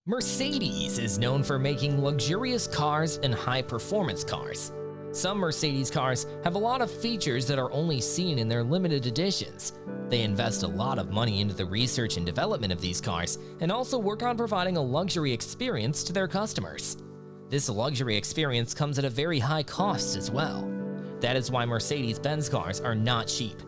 Mercedes is known for making luxurious cars and high-performance cars. Some Mercedes cars have a lot of features that are only seen in their limited editions. They invest a lot of money into the research and development of these cars and also work on providing a luxury experience to their customers. This luxury experience comes at a very high cost as well. That is why Mercedes-Benz cars are not cheap.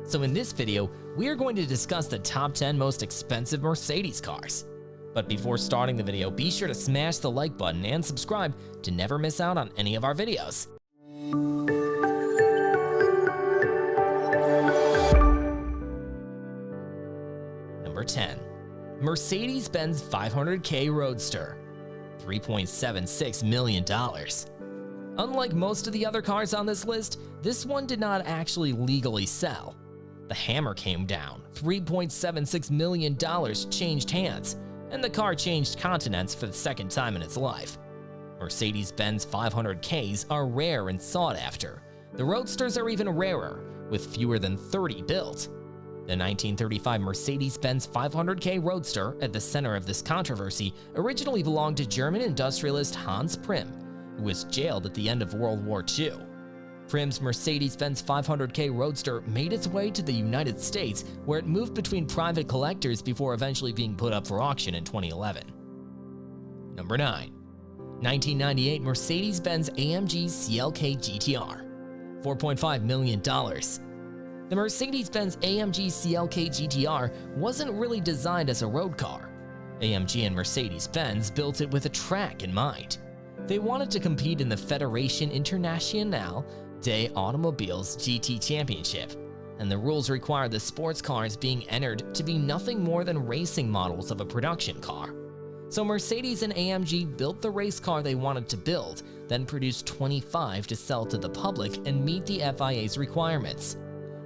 So in this video, we are going to discuss the top 10 most expensive Mercedes cars. But before starting the video, be sure to smash the like button and subscribe to never miss out on any of our videos. Number 10. Mercedes-Benz 500K Roadster, $3.76 million. Unlike most of the other cars on this list, this one did not actually legally sell. The hammer came down, $3.76 million changed hands, and the car changed continents for the second time in its life. Mercedes-Benz 500Ks are rare and sought after. The Roadsters are even rarer, with fewer than 30 built. The 1935 Mercedes-Benz 500K Roadster, at the center of this controversy, originally belonged to German industrialist Hans Prim, who was jailed at the end of World War II. Prim's Mercedes-Benz 500K Roadster made its way to the United States, where it moved between private collectors before eventually being put up for auction in 2011. Number 9. 1998 Mercedes-Benz AMG CLK GTR, $4.5 million. The Mercedes-Benz AMG CLK GTR wasn't really designed as a road car. AMG and Mercedes-Benz built it with a track in mind. They wanted to compete in the Fédération Internationale des Automobiles GT Championship, and the rules required the sports cars being entered to be nothing more than racing models of a production car. So Mercedes and AMG built the race car they wanted to build, then produced 25 to sell to the public and meet the FIA's requirements.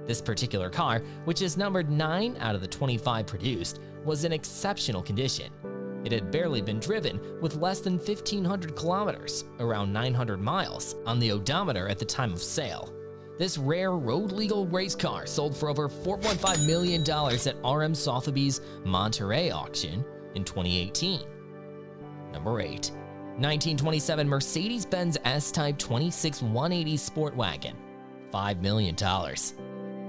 This particular car, which is numbered 9 out of the 25 produced, was in exceptional condition. It had barely been driven, with less than 1,500 kilometers, around 900 miles, on the odometer at the time of sale. This rare road-legal race car sold for over $4.5 million at RM Sotheby's Monterey auction in 2018. Number 8. 1927 Mercedes-Benz S-Type 26 180 Sport Wagon, $5 million.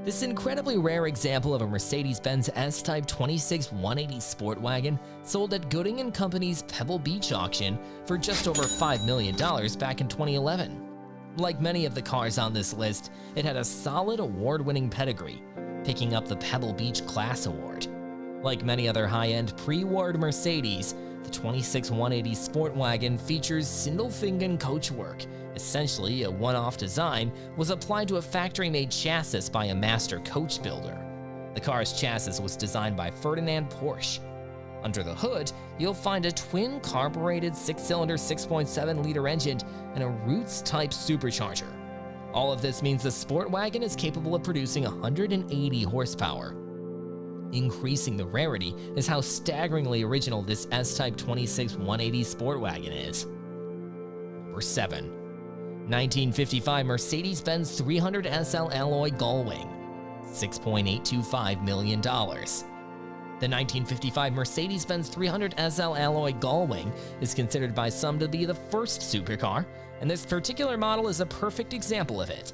This incredibly rare example of a Mercedes-Benz S-Type 26 180 Sport Wagon sold at Gooding & Company's Pebble Beach auction for just over $5 million back in 2011. Like many of the cars on this list, it had a solid award-winning pedigree, picking up the Pebble Beach Class Award. Like many other high-end pre-war Mercedes, the 26 180 Sport Wagon features Sindelfingen coachwork. Essentially, a one-off design was applied to a factory-made chassis by a master coach builder. The car's chassis was designed by Ferdinand Porsche. Under the hood, you'll find a twin carbureted 6-cylinder 6.7-liter engine and a Roots-type supercharger. All of this means the Sport Wagon is capable of producing 180 horsepower. Increasing the rarity is how staggeringly original this S-Type 26 180 Sport Wagon is. Number 7. 1955 Mercedes-Benz 300 SL Alloy Gullwing, $6.825 million. The 1955 Mercedes-Benz 300 SL Alloy Gullwing is considered by some to be the first supercar, and this particular model is a perfect example of it.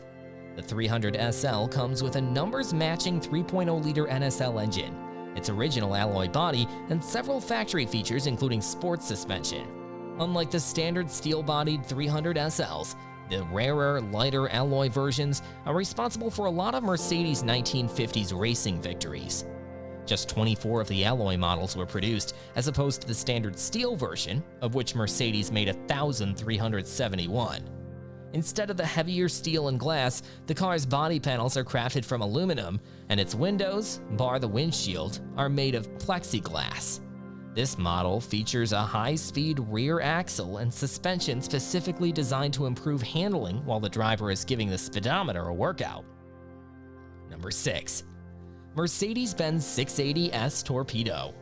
The 300 SL comes with a numbers-matching 3.0-liter NSL engine, its original alloy body, and several factory features including sports suspension. Unlike the standard steel-bodied 300 SLs, the rarer, lighter alloy versions are responsible for a lot of Mercedes' 1950s racing victories. Just 24 of the alloy models were produced, as opposed to the standard steel version, of which Mercedes made 1,371. Instead of the heavier steel and glass, the car's body panels are crafted from aluminum, and its windows, bar the windshield, are made of plexiglass. This model features a high-speed rear axle and suspension specifically designed to improve handling while the driver is giving the speedometer a workout. Number 6. Mercedes-Benz 680S Torpedo,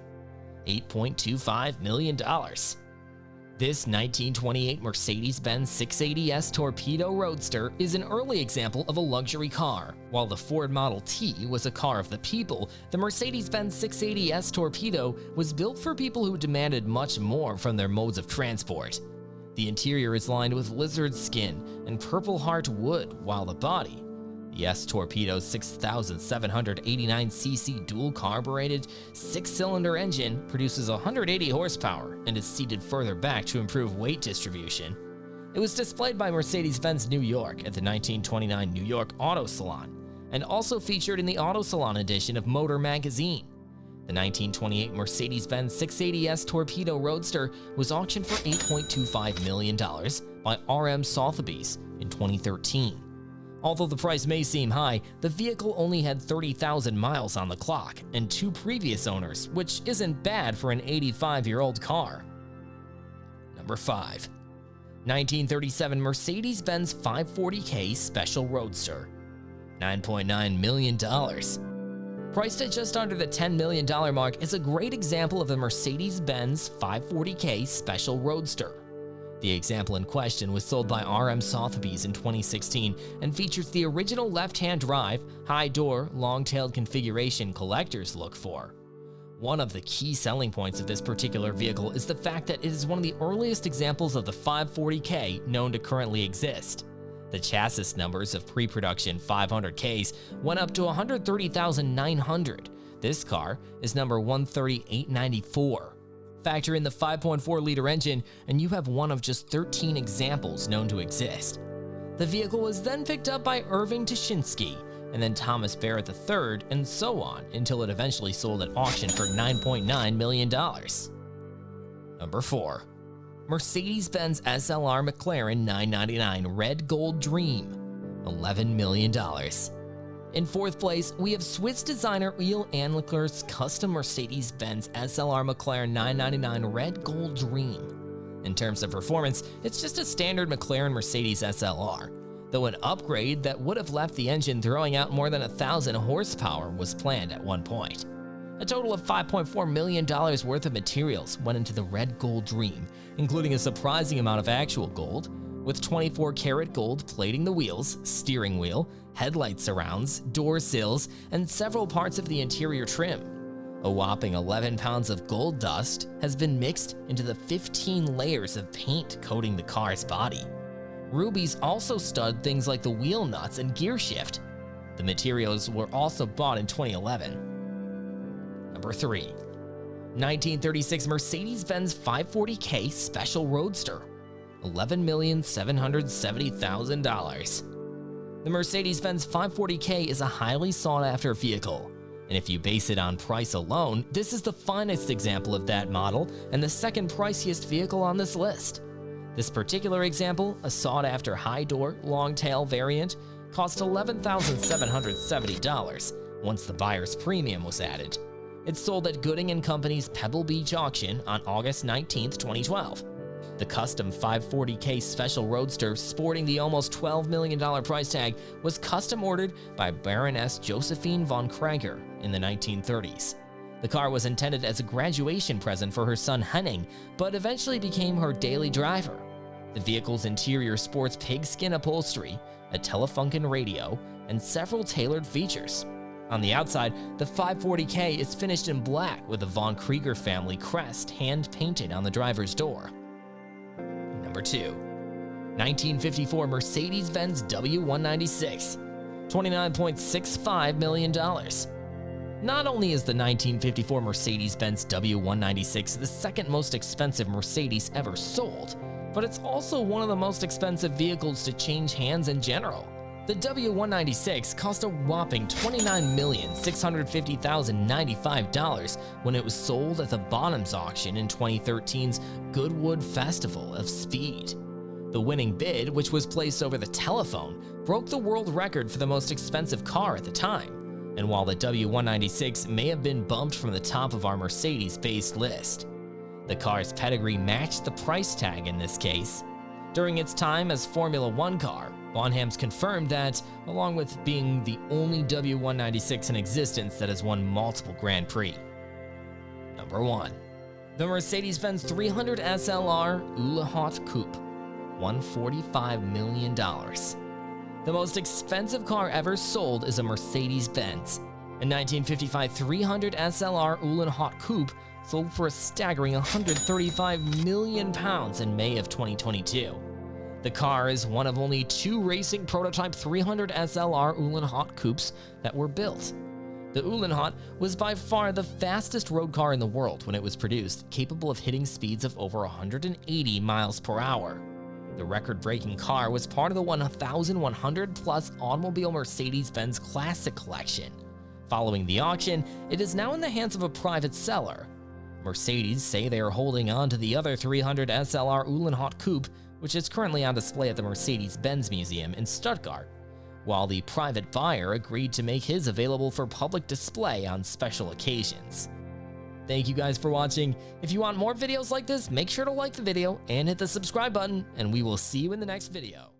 $8.25 million. This 1928 Mercedes-Benz 680S Torpedo Roadster is an early example of a luxury car. While the Ford Model T was a car of the people, the Mercedes-Benz 680S Torpedo was built for people who demanded much more from their modes of transport. The interior is lined with lizard skin and Purple Heart wood, while the body, the S-Torpedo's 6,789cc dual-carbureted, 6-cylinder engine produces 180 horsepower and is seated further back to improve weight distribution. It was displayed by Mercedes-Benz New York at the 1929 New York Auto Salon, and also featured in the Auto Salon edition of Motor Magazine. The 1928 Mercedes-Benz 680S Torpedo Roadster was auctioned for $8.25 million by RM Sotheby's in 2013. Although the price may seem high, the vehicle only had 30,000 miles on the clock and 2 previous owners, which isn't bad for an 85-year-old car. Number 5. 1937 Mercedes-Benz 540K Special Roadster, $9.9 million. Priced at just under the $10 million mark, is a great example of the Mercedes-Benz 540K Special Roadster. The example in question was sold by RM Sotheby's in 2016 and features the original left-hand drive, high-door, long-tailed configuration collectors look for. One of the key selling points of this particular vehicle is the fact that it is one of the earliest examples of the 540K known to currently exist. The chassis numbers of pre-production 500Ks went up to 130,900. This car is number 13894. Factor in the 5.4-liter engine, and you have one of just 13 examples known to exist. The vehicle was then picked up by Irving Tuschinski, and then Thomas Barrett III, and so on, until it eventually sold at auction for $9.9 million. Number 4. Mercedes-Benz SLR McLarren 999 Red Gold Dream, $11 million. In 4th place, we have Swiss designer Il Anliker's custom Mercedes-Benz SLR McLaren 999 Red Gold Dream. In terms of performance, it's just a standard McLaren Mercedes SLR, though an upgrade that would have left the engine throwing out more than 1,000 horsepower was planned at one point. A total of $5.4 million worth of materials went into the Red Gold Dream, including a surprising amount of actual gold, with 24-karat gold plating the wheels, steering wheel, headlight surrounds, door sills, and several parts of the interior trim. A whopping 11 pounds of gold dust has been mixed into the 15 layers of paint coating the car's body. Rubies also stud things like the wheel nuts and gear shift. The materials were also bought in 2011. Number 3. 1936 Mercedes-Benz 540K Special Roadster, $11,770,000. The Mercedes-Benz 540K is a highly sought-after vehicle, and if you base it on price alone, this is the finest example of that model and the second priciest vehicle on this list. This particular example, a sought-after high-door, long-tail variant, cost $11,770 once the buyer's premium was added. It sold at Gooding & Company's Pebble Beach auction on August 19, 2012. The custom 540K Special Roadster, sporting the almost $12 million price tag, was custom ordered by Baroness Josephine von Krager in the 1930s. The car was intended as a graduation present for her son Henning, but eventually became her daily driver. The vehicle's interior sports pigskin upholstery, a Telefunken radio, and several tailored features. On the outside, the 540K is finished in black with the von Krieger family crest hand-painted on the driver's door. Number 2. 1954 Mercedes-Benz W196, $29.65 million. Not only is the 1954 Mercedes-Benz W196 the second most expensive Mercedes ever sold, but it's also one of the most expensive vehicles to change hands in general. The W196 cost a whopping $29,650,095 when it was sold at the Bonhams auction in 2013's Goodwood Festival of Speed. The winning bid, which was placed over the telephone, broke the world record for the most expensive car at the time, and while the W196 may have been bumped from the top of our Mercedes-based list, the car's pedigree matched the price tag in this case. During its time as Formula One car, Bonhams confirmed that, along with being the only W196 in existence that has won multiple Grand Prix. Number 1. The Mercedes-Benz 300 SLR Ultimate Coupe, $145 million. The most expensive car ever sold is a Mercedes-Benz. A 1955 300 SLR Ultimate Coupe sold for a staggering £135 million in May of 2022. The car is one of only 2 racing prototype 300 SLR Ultimate Coupes that were built. The Ultimate was by far the fastest road car in the world when it was produced, capable of hitting speeds of over 180 miles per hour. The record-breaking car was part of the 1,100-plus automobile Mercedes-Benz Classic Collection. Following the auction, it is now in the hands of a private seller. Mercedes say they are holding on to the other 300 SLR Ultimate Coupe, which is currently on display at the Mercedes-Benz Museum in Stuttgart, while the private buyer agreed to make his available for public display on special occasions. Thank you guys for watching. If you want more videos like this, make sure to like the video and hit the subscribe button, and we will see you in the next video.